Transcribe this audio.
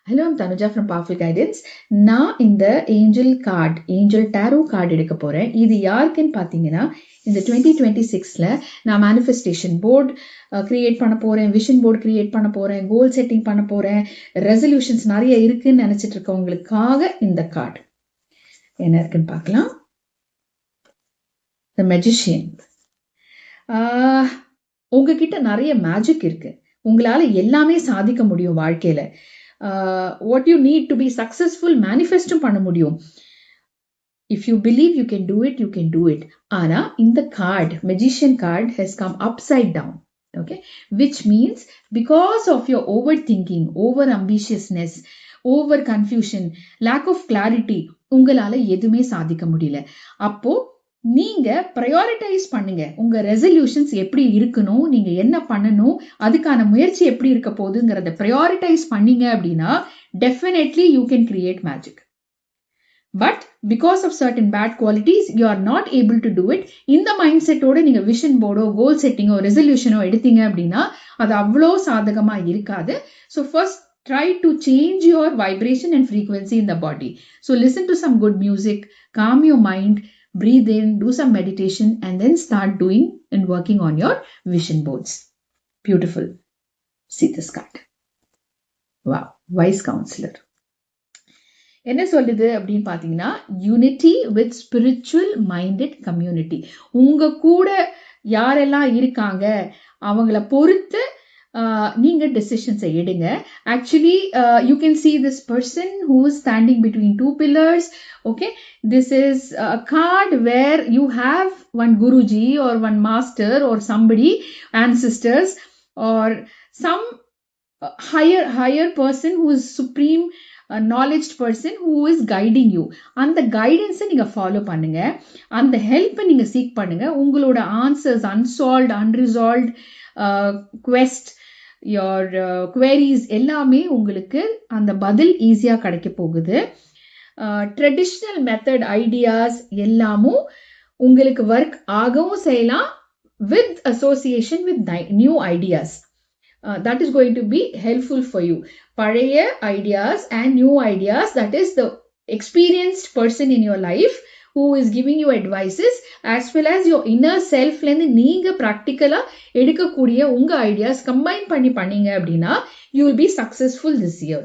Hello, I'm Tanuja from Powerful Guidance. நான் இந்த angel tarot card எடுக்க போறேன். இது யாருக்குன்னு பாத்தீங்கன்னா, இந்த 2026ல நான் மேனிஃபெஸ்டேஷன் போர்டு கிரியேட் பண்ண போறேன், விஷன் போர்டு கிரியேட் பண்ண போறேன், கோல் செட்டிங் பண்ண போறேன், ரெசல்யூஷன்ஸ் நிறைய இருக்குன்னு நினைச்சிட்டு இருக்கவங்களுக்காக இந்த கார்டு. என்ன இருக்குன்னு பார்க்கலாம். The Magician. உங்ககிட்ட நிறைய மேஜிக் இருக்கு. உங்களால எல்லாமே சாதிக்க முடியும் வாழ்க்கையில. What you need to be successful manifestum பண்ண முடியும். If you believe you can do it, you can do it. ஆனா இந்த card, magician card has come upside down. Okay, which means because of your overthinking, over ambitiousness, over confusion, lack of clarity, உங்களால எதுவுமே சாதிக்க முடியல. அப்போ நீங்க prioritise பண்ணுங்க. உங்க ரெசல்யூஷன்ஸ் எப்படி இருக்கணும், நீங்க என்ன பண்ணணும், அதுக்கான முயற்சி எப்படி இருக்க போகுதுங்கிறத ப்ரையாரிட்டைஸ் பண்ணீங்க அப்படின்னா definitely you can create magic. But because of certain bad qualities you are not able to do it. இந்த மைண்ட் செட்டோட நீங்க விஷன் போர்டோ, கோல் செட்டிங்கோ, ரெசல்யூஷனோ எடுத்தீங்க அப்படின்னா அது அவ்வளோ சாதகமா இருக்காது. So first try to change your vibration and frequency in the body. So listen to some good music, calm your mind, breathe in, do some meditation, and then start doing and working on your vision boards. Beautiful. See this card. Wow. Wise counselor. என்ன சொல்லுது அப்படின்னு பாத்தீங்கன்னா, unity with spiritual minded community. உங்க கூட யாரெல்லாம் இருக்காங்க அவங்கள பொறுத்து நீங்க டெசிஷன்ஸை எடுங்க. Actually you can see this person who is standing between two pillars. Okay, this is a card where you have one Guruji or one master or somebody, ancestors or some higher person who is supreme knowledge person who is guiding you. அந்த கைடன்ஸை நீங்க follow பண்ணுங்க, அந்த ஹெல்ப்பை நீங்க seek பண்ணுங்க. உங்களோட answers, அன்சால்வ்ட், அன்ரிசால்வ்ட் quest, your queries எல்லாமே உங்களுக்கு அந்த பதில் ஈஸியா கிடைக்க போகுது. ட்ரெடிஷ்னல் மெத்தட் ஐடியாஸ் எல்லாமும் உங்களுக்கு ஒர்க் ஆகவும் செய்யலாம் with association with new ideas. That is going to be helpful for you. பழைய ideas and new ideas, that is the experienced person in your life who is giving you advices, as well as your inner self ல இருந்து நீங்க practically எடுக்கக்கூடிய உங்க ideas combine பண்ணீங்க அப்படின்னா you will be successful this year.